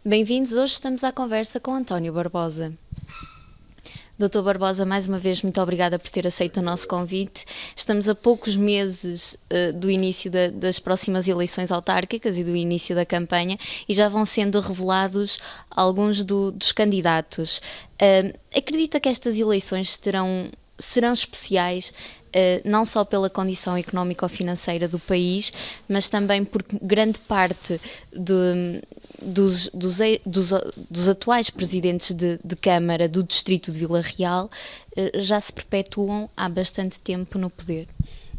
Bem-vindos, hoje estamos à conversa com António Barbosa. Doutor Barbosa, mais uma vez, muito obrigada por ter aceito o nosso convite. Estamos a poucos meses do início das próximas eleições autárquicas e do início da campanha e já vão sendo revelados alguns dos candidatos. Acredita que estas eleições serão especiais, não só pela condição económico-financeira do país, mas também porque grande parte dos atuais presidentes de Câmara do Distrito de Vila Real já se perpetuam há bastante tempo no poder.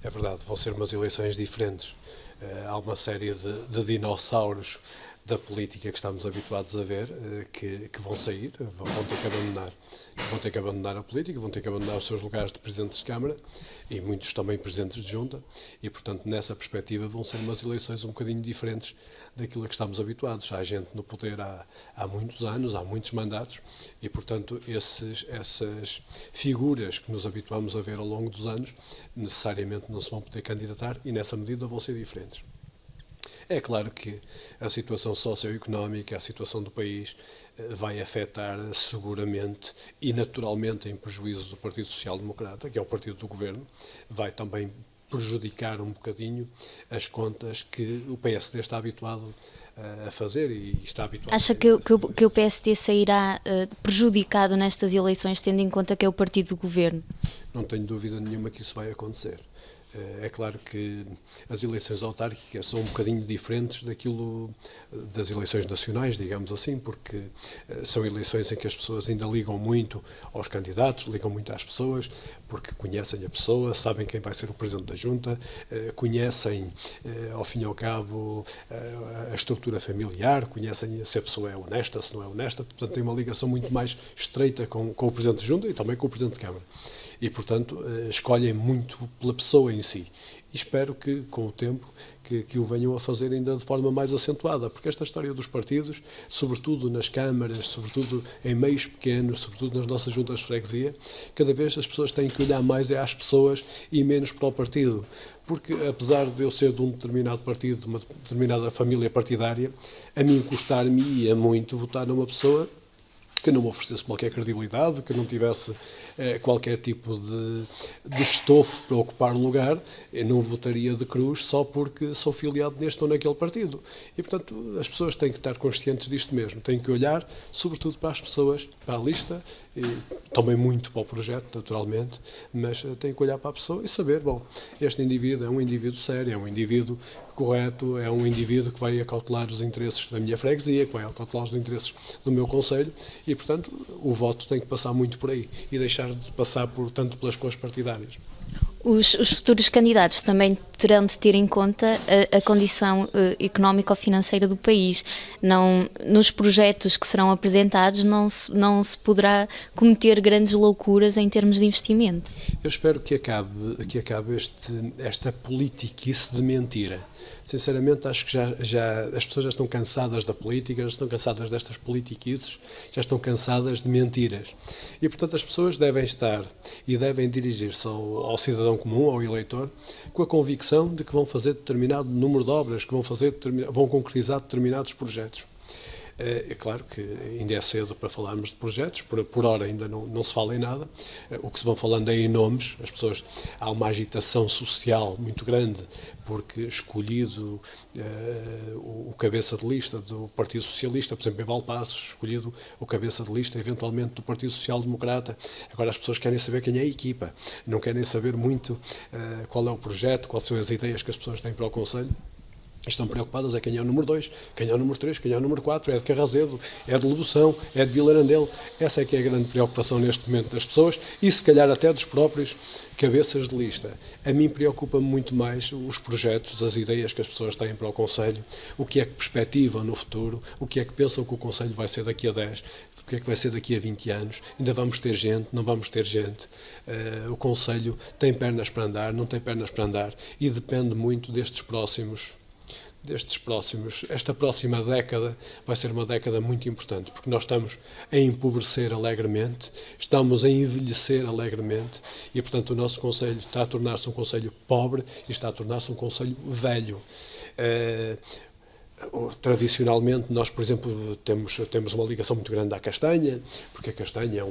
É verdade, vão ser umas eleições diferentes. Há uma série de dinossauros da política que estamos habituados a ver, que vão sair, vão ter que abandonar a política, vão ter que abandonar os seus lugares de presidentes de Câmara e muitos também presidentes de Junta e, portanto, nessa perspectiva vão ser umas eleições um bocadinho diferentes daquilo a que estamos habituados. Há gente no poder há muitos anos, há muitos mandatos e, portanto, essas figuras que nos habituamos a ver ao longo dos anos necessariamente não se vão poder candidatar e, nessa medida, vão ser diferentes. É claro que a situação socioeconómica, a situação do país vai afetar seguramente e naturalmente em prejuízo do Partido Social Democrata, que é o partido do governo, vai também prejudicar um bocadinho as contas que o PSD está habituado a fazer e está habituado. Acha que o PSD sairá prejudicado nestas eleições, tendo em conta que é o partido do governo? Não tenho dúvida nenhuma que isso vai acontecer. É claro que as eleições autárquicas são um bocadinho diferentes das eleições nacionais, digamos assim, porque são eleições em que as pessoas ainda ligam muito aos candidatos, ligam muito às pessoas, porque conhecem a pessoa, sabem quem vai ser o Presidente da Junta, conhecem, ao fim e ao cabo, a estrutura familiar, conhecem se a pessoa é honesta, se não é honesta, portanto tem uma ligação muito mais estreita com o Presidente da Junta e também com o Presidente de Câmara. E, portanto, escolhem muito pela pessoa em si. E espero que, com o tempo, que o venham a fazer ainda de forma mais acentuada, porque esta história dos partidos, sobretudo nas câmaras, sobretudo em meios pequenos, sobretudo nas nossas juntas de freguesia, cada vez as pessoas têm que olhar mais às pessoas e menos para o partido. Porque, apesar de eu ser de um determinado partido, de uma determinada família partidária, a mim custar-me-ia muito votar numa pessoa que não me oferecesse qualquer credibilidade, que não tivesse qualquer tipo de estofo para ocupar lugar, eu não votaria de cruz só porque sou filiado neste ou naquele partido. E, portanto, as pessoas têm que estar conscientes disto mesmo, têm que olhar, sobretudo, para as pessoas, para a lista, e também muito para o projeto, naturalmente, mas têm que olhar para a pessoa e saber, bom, este indivíduo é um indivíduo sério, é um indivíduo correto, é um indivíduo que vai acautelar os interesses da minha freguesia, que vai acautelar os interesses do meu concelho e, portanto, o voto tem que passar muito por aí e deixar de passar tanto pelas cores partidárias. Os futuros candidatos também terão de ter em conta a condição económico-financeira do país. Nos projetos que serão apresentados não se poderá cometer grandes loucuras em termos de investimento. Eu espero que acabe esta politiquice de mentira. Sinceramente, acho que as pessoas já estão cansadas da política, já estão cansadas destas politiquices, já estão cansadas de mentiras. E, portanto, as pessoas devem estar e devem dirigir-se ao cidadão comum, ao eleitor, com a convicção de que vão fazer determinado número de obras, que vão concretizar determinados projetos. É claro que ainda é cedo para falarmos de projetos, por hora ainda não se fala em nada. O que se vão falando é em nomes, há uma agitação social muito grande, porque escolhido o cabeça de lista do Partido Socialista, por exemplo, em Valpaços, escolhido o cabeça de lista, eventualmente, do Partido Social Democrata. Agora as pessoas querem saber quem é a equipa, não querem saber muito qual é o projeto, quais são as ideias que as pessoas têm para o Conselho. Estão preocupadas é quem é o número 2, quem é o número 3, quem é o número 4, é de Carrazedo, é de Lebução, é de Vilarandelo. Essa é que é a grande preocupação neste momento das pessoas e se calhar até dos próprios cabeças de lista. A mim preocupa-me muito mais os projetos, as ideias que as pessoas têm para o Conselho, o que é que perspectivam no futuro, o que é que pensam que o Conselho vai ser daqui a 10, o que é que vai ser daqui a 20 anos, ainda vamos ter gente, não vamos ter gente, o Conselho tem pernas para andar, não tem pernas para andar e depende muito esta próxima década vai ser uma década muito importante, porque nós estamos a empobrecer alegremente, estamos a envelhecer alegremente e, portanto, o nosso Conselho está a tornar-se um Conselho pobre e está a tornar-se um Conselho velho. Tradicionalmente, nós, por exemplo, temos uma ligação muito grande à castanha, porque a castanha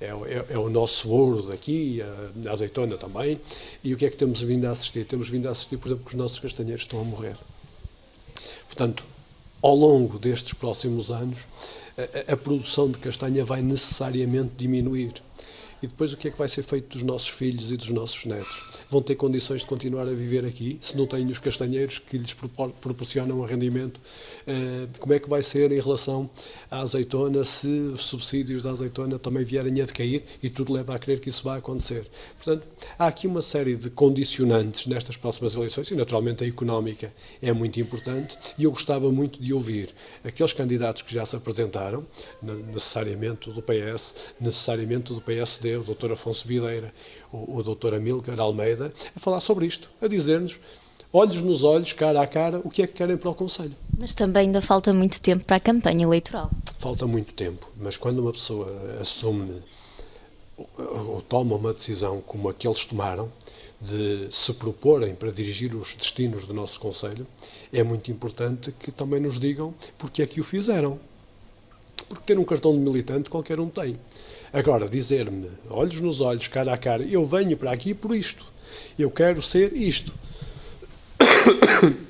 é o nosso ouro daqui, a azeitona também. E o que é que temos vindo a assistir? Temos vindo a assistir, por exemplo, que os nossos castanheiros estão a morrer. Portanto, ao longo destes próximos anos, a produção de castanha vai necessariamente diminuir. E depois o que é que vai ser feito dos nossos filhos e dos nossos netos? Vão ter condições de continuar a viver aqui, se não têm os castanheiros que lhes proporcionam um rendimento? Como é que vai ser em relação à azeitona, se os subsídios da azeitona também vierem a decair? E tudo leva a crer que isso vai acontecer. Portanto, há aqui uma série de condicionantes nestas próximas eleições, e naturalmente a económica é muito importante, e eu gostava muito de ouvir aqueles candidatos que já se apresentaram, necessariamente do PS, necessariamente do PSD, o Dr. Afonso Videira, o Dr. Amílcar Almeida, a falar sobre isto, a dizer-nos, olhos nos olhos, cara a cara, o que é que querem para o Conselho. Mas também ainda falta muito tempo para a campanha eleitoral. Falta muito tempo, mas quando uma pessoa assume ou toma uma decisão como a que eles tomaram, de se proporem para dirigir os destinos do nosso Conselho, é muito importante que também nos digam porque é que o fizeram. Porque ter um cartão de militante qualquer um tem. Agora, dizer-me, olhos nos olhos, cara a cara, eu venho para aqui por isto, eu quero ser isto.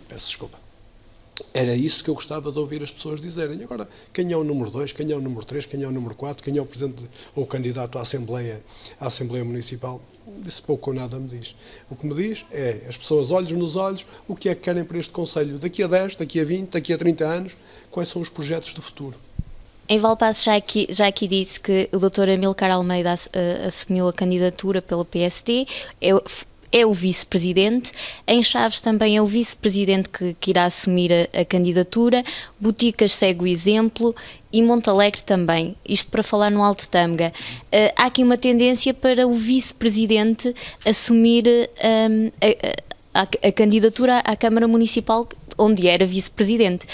Peço desculpa. Era isso que eu gostava de ouvir as pessoas dizerem. Agora, quem é o número 2, quem é o número 3, quem é o número 4, quem é o presidente ou o candidato à Assembleia Municipal, isso pouco ou nada me diz. O que me diz é, as pessoas olhos nos olhos, o que é que querem para este Conselho daqui a 10, daqui a 20, daqui a 30 anos, quais são os projetos de futuro. Em Valpaços já aqui disse que o Dr. Amílcar Almeida assumiu a candidatura pelo PSD, é o vice-presidente. Em Chaves também é o vice-presidente que irá assumir a candidatura. Boticas segue o exemplo e Montalegre também. Isto para falar no Alto Tâmega. Há aqui uma tendência para o vice-presidente assumir a candidatura à Câmara Municipal, onde era vice-presidente.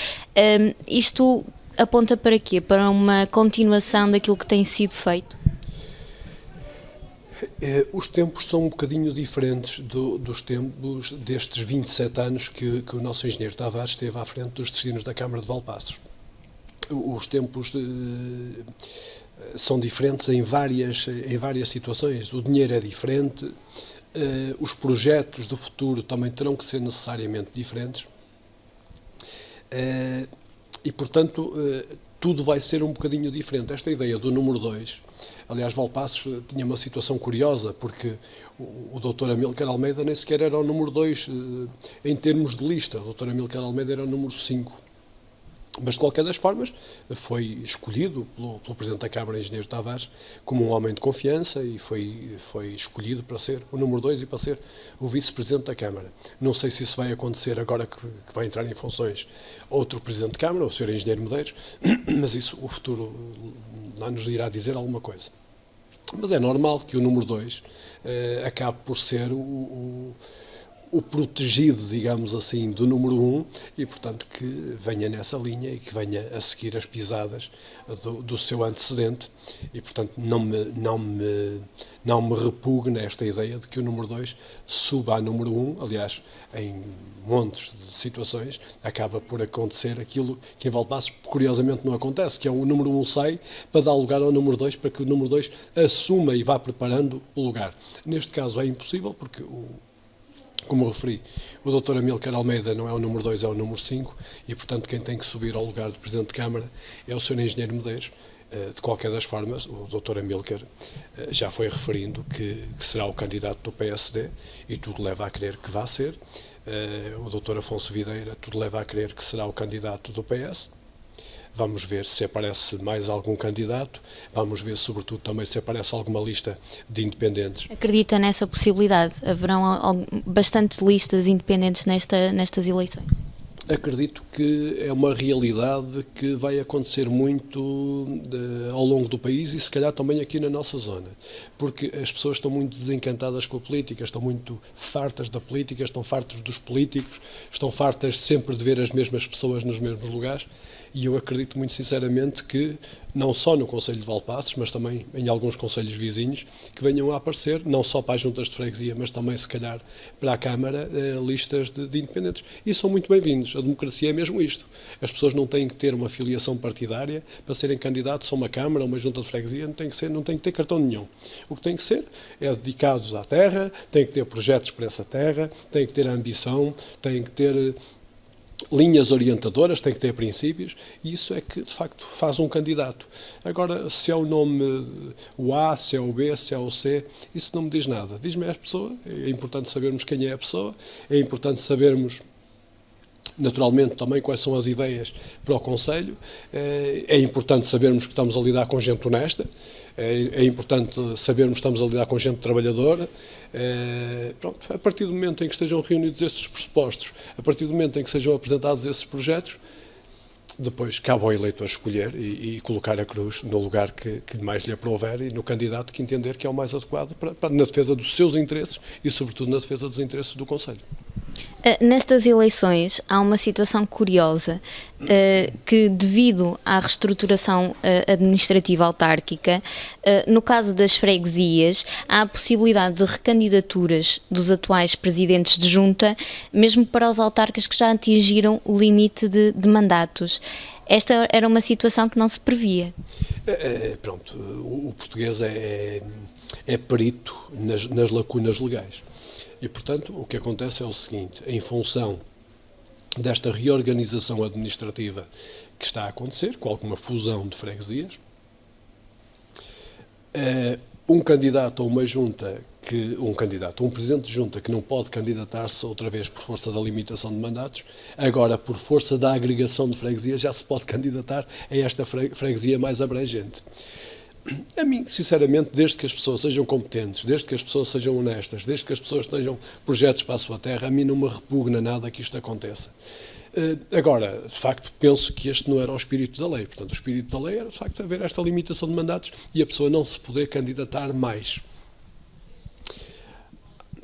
Isto aponta para quê? Para uma continuação daquilo que tem sido feito? Os tempos são um bocadinho diferentes dos tempos destes 27 anos que o nosso engenheiro Tavares esteve à frente dos destinos da Câmara de Valpaços. Os tempos são diferentes em várias situações. O dinheiro é diferente, os projetos do futuro também terão que ser necessariamente diferentes. E, portanto, tudo vai ser um bocadinho diferente. Esta ideia do número 2, aliás, Valpaços tinha uma situação curiosa, porque o Dr. Amílcar Almeida nem sequer era o número 2 em termos de lista. O Dr. Amílcar Almeida era o número 5. Mas, de qualquer das formas, foi escolhido pelo Presidente da Câmara, Engenheiro Tavares, como um homem de confiança e foi escolhido para ser o número 2 e para ser o Vice-Presidente da Câmara. Não sei se isso vai acontecer agora que vai entrar em funções outro Presidente de Câmara, o Sr. Engenheiro Medeiros, mas isso o futuro lá nos irá dizer alguma coisa. Mas é normal que o número 2 acabe por ser o protegido, digamos assim, do número 1 e, portanto, que venha nessa linha e que venha a seguir as pisadas do seu antecedente e, portanto, não me repugna esta ideia de que o número 2 suba a número 1, aliás, em montes de situações, acaba por acontecer aquilo que em Valpaços, curiosamente, não acontece, que é o número 1 sai para dar lugar ao número 2, para que o número 2 assuma e vá preparando o lugar. Neste caso é impossível, porque como referi, o Dr. Amílcar Almeida não é o número 2, é o número 5 e, portanto, quem tem que subir ao lugar do Presidente de Câmara é o Sr. Engenheiro Medeiros. De qualquer das formas, o Dr. Amílcar já foi referindo que será o candidato do PSD e tudo leva a crer que vai ser. O Dr. Afonso Videira, tudo leva a crer que será o candidato do PS. Vamos ver se aparece mais algum candidato, vamos ver sobretudo também se aparece alguma lista de independentes. Acredita nessa possibilidade? Haverão bastantes listas independentes nestas eleições? Acredito que é uma realidade que vai acontecer muito ao longo do país e se calhar também aqui na nossa zona, porque as pessoas estão muito desencantadas com a política, estão muito fartas da política, estão fartos dos políticos, estão fartas sempre de ver as mesmas pessoas nos mesmos lugares E eu acredito muito sinceramente que, não só no Conselho de Valpaços, mas também em alguns concelhos vizinhos, que venham a aparecer, não só para as juntas de freguesia, mas também, se calhar, para a Câmara, listas de independentes. E são muito bem-vindos. A democracia é mesmo isto. As pessoas não têm que ter uma filiação partidária para serem candidatos a uma Câmara, a uma junta de freguesia, não têm que ter cartão nenhum. O que tem que ser é dedicados à terra, têm que ter projetos para essa terra, têm que ter ambição, têm que ter linhas orientadoras, tem que ter princípios, e isso é que, de facto, faz um candidato. Agora, se é o nome o A, se é o B, se é o C, isso não me diz nada. Diz-me a pessoa, é importante sabermos quem é a pessoa, é importante sabermos, naturalmente, também quais são as ideias para o Conselho, é importante sabermos que estamos a lidar com gente honesta, é importante sabermos que estamos a lidar com gente trabalhadora. Pronto, a partir do momento em que estejam reunidos esses pressupostos, a partir do momento em que sejam apresentados esses projetos, depois cabe ao eleitor escolher e colocar a cruz no lugar que mais lhe aprouver e no candidato que entender que é o mais adequado na defesa dos seus interesses e, sobretudo, na defesa dos interesses do Conselho. Nestas eleições há uma situação curiosa que, devido à reestruturação administrativa autárquica, no caso das freguesias, há a possibilidade de recandidaturas dos atuais presidentes de junta, mesmo para os autarcas que já atingiram o limite de mandatos. Esta era uma situação que não se previa. Pronto, o português é perito nas lacunas legais. E, portanto, o que acontece é o seguinte: em função desta reorganização administrativa que está a acontecer, com alguma fusão de freguesias, um candidato a uma junta, um presidente de junta que não pode candidatar-se outra vez por força da limitação de mandatos, agora por força da agregação de freguesias já se pode candidatar a esta freguesia mais abrangente. A mim, sinceramente, desde que as pessoas sejam competentes, desde que as pessoas sejam honestas, desde que as pessoas tenham projetos para a sua terra, a mim não me repugna nada que isto aconteça. Agora, de facto, penso que este não era o espírito da lei. Portanto, o espírito da lei era, de facto, haver esta limitação de mandatos e a pessoa não se poder candidatar mais.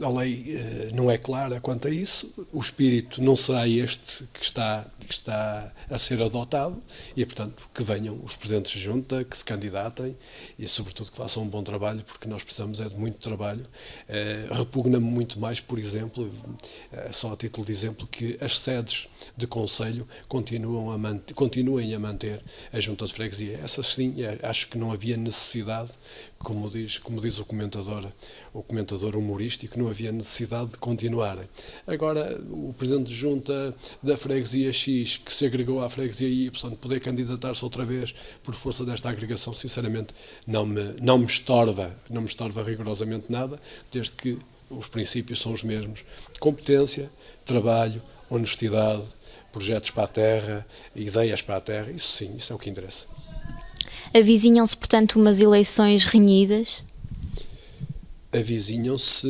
A lei não é clara quanto a isso, o espírito não será este que está a ser adotado e, portanto, que venham os presidentes de junta, que se candidatem e, sobretudo, que façam um bom trabalho, porque nós precisamos de muito trabalho. Repugna-me muito mais, por exemplo, só a título de exemplo, que as sedes de conselho continuem a manter a junta de freguesia. Essas sim, acho que não havia necessidade, como diz o comentador humorístico, não havia necessidade de continuarem. Agora, o presidente de junta da freguesia X, que se agregou à freguesia Y, poder candidatar-se outra vez por força desta agregação, sinceramente, não me estorva rigorosamente nada, desde que os princípios são os mesmos: competência, trabalho, honestidade, projetos para a terra, ideias para a terra. Isso sim, isso é o que interessa. Avizinham-se, portanto, umas eleições renhidas? Avizinham-se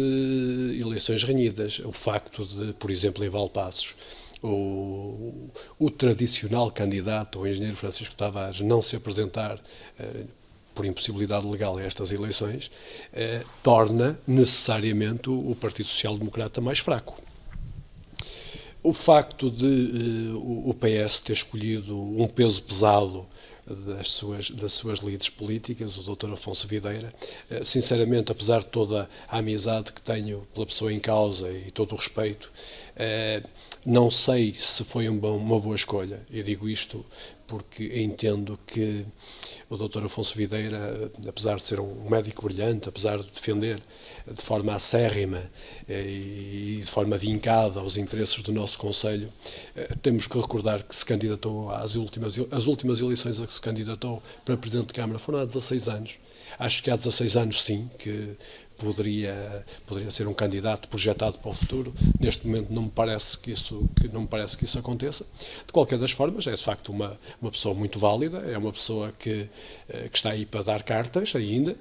eleições renhidas. O facto de, por exemplo, em Valpaços, o tradicional candidato, o engenheiro Francisco Tavares, não se apresentar por impossibilidade legal a estas eleições, torna necessariamente o Partido Social Democrata mais fraco. O facto de o PS ter escolhido um peso pesado das suas lides políticas, o Dr. Afonso Videira, sinceramente, apesar de toda a amizade que tenho pela pessoa em causa e todo o respeito, não sei se foi uma boa escolha. Eu digo isto porque entendo que o Dr. Afonso Videira, apesar de ser um médico brilhante, apesar de defender de forma acérrima e de forma vincada os interesses do nosso Conselho, temos que recordar que se candidatou as últimas eleições a que se candidatou para Presidente de Câmara foram há 16 anos. Acho que há 16 anos, sim, que poderia ser um candidato projetado para o futuro. Neste momento não me parece que isso aconteça. De qualquer das formas, é de facto uma pessoa muito válida, é uma pessoa que está aí para dar cartas ainda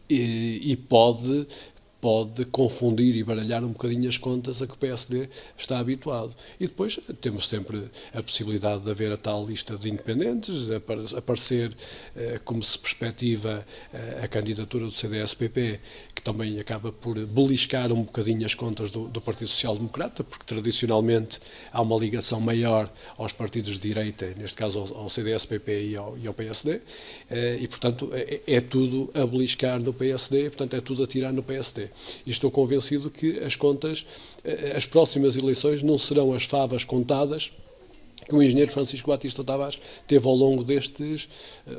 e pode confundir e baralhar um bocadinho as contas a que o PSD está habituado. E depois temos sempre a possibilidade de haver a tal lista de independentes, aparecer como se perspectiva a candidatura do CDS-PP, que também acaba por beliscar um bocadinho as contas do Partido Social Democrata, porque tradicionalmente há uma ligação maior aos partidos de direita, neste caso ao CDS-PP e ao PSD, e portanto é tudo a beliscar no PSD, e portanto é tudo a tirar no PSD. E estou convencido que as contas, as próximas eleições não serão as favas contadas que o engenheiro Francisco Batista Tavares teve ao longo destes,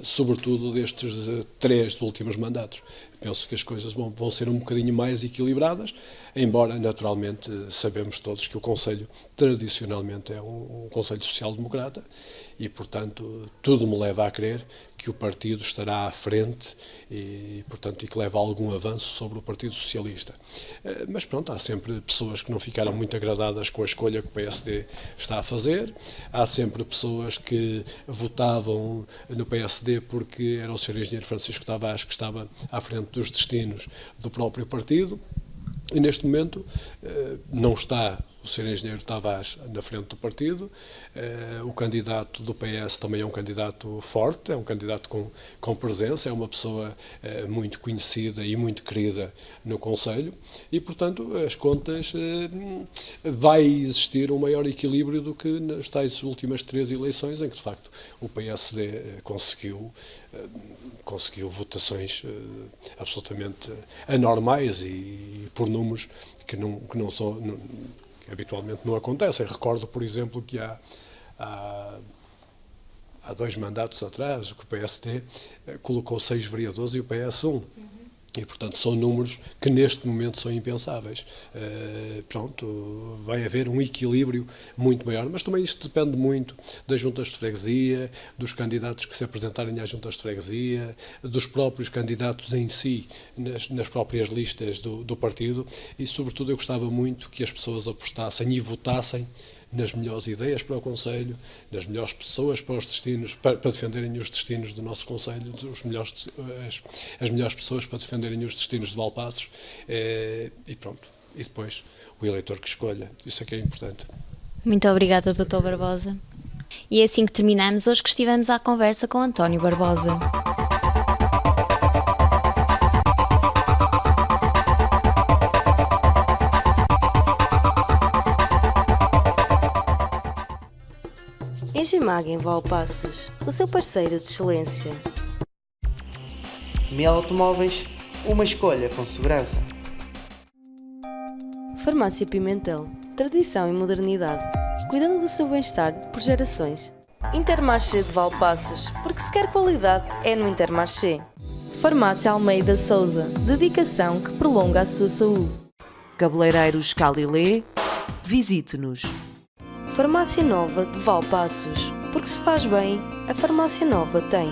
sobretudo destes 3 últimos mandatos. Penso que as coisas vão ser um bocadinho mais equilibradas, embora, naturalmente, sabemos todos que o Conselho, tradicionalmente, é um Conselho social-democrata e, portanto, tudo me leva a crer que o partido estará à frente e, portanto, que leva a algum avanço sobre o Partido Socialista. Mas, pronto, há sempre pessoas que não ficaram muito agradadas com a escolha que o PSD está a fazer, há sempre pessoas que votavam no PSD porque era o Sr. Engenheiro Francisco Tavares que estava à frente dos destinos do próprio partido, e neste momento não está o Sr. Engenheiro Tavares na frente do partido, o candidato do PS também é um candidato forte, é um candidato com presença, é uma pessoa muito conhecida e muito querida no Conselho e, portanto, as contas vai existir um maior equilíbrio do que nas tais últimas 3 eleições em que, de facto, o PSD conseguiu votações absolutamente anormais e por números que não são... que habitualmente não acontecem. Recordo, por exemplo, que há 2 mandatos atrás, que o PSD colocou 6 vereadores e o PS 1. E, portanto, são números que neste momento são impensáveis. Pronto, vai haver um equilíbrio muito maior, mas também isto depende muito das juntas de freguesia, dos candidatos que se apresentarem às juntas de freguesia, dos próprios candidatos em si, nas próprias listas do partido, e, sobretudo, eu gostava muito que as pessoas apostassem e votassem nas melhores ideias para o Conselho, nas melhores pessoas para os destinos, para defenderem os destinos do nosso Conselho, as melhores pessoas para defenderem os destinos de Valpaços, e pronto. E depois o eleitor que escolha. Isso é que é importante. Muito obrigada, Dr. Barbosa. E é assim que terminamos hoje que estivemos à conversa com António Barbosa. Engimag em Valpaços, o seu parceiro de excelência. Miel Automóveis, uma escolha com segurança. Farmácia Pimentel, tradição e modernidade, cuidando do seu bem-estar por gerações. Intermarché de Valpaços, porque se quer qualidade é no Intermarché. Farmácia Almeida Souza, dedicação que prolonga a sua saúde. Cabeleireiros Calilé, visite-nos. Farmácia Nova de Valpaços, porque se faz bem, a Farmácia Nova tem.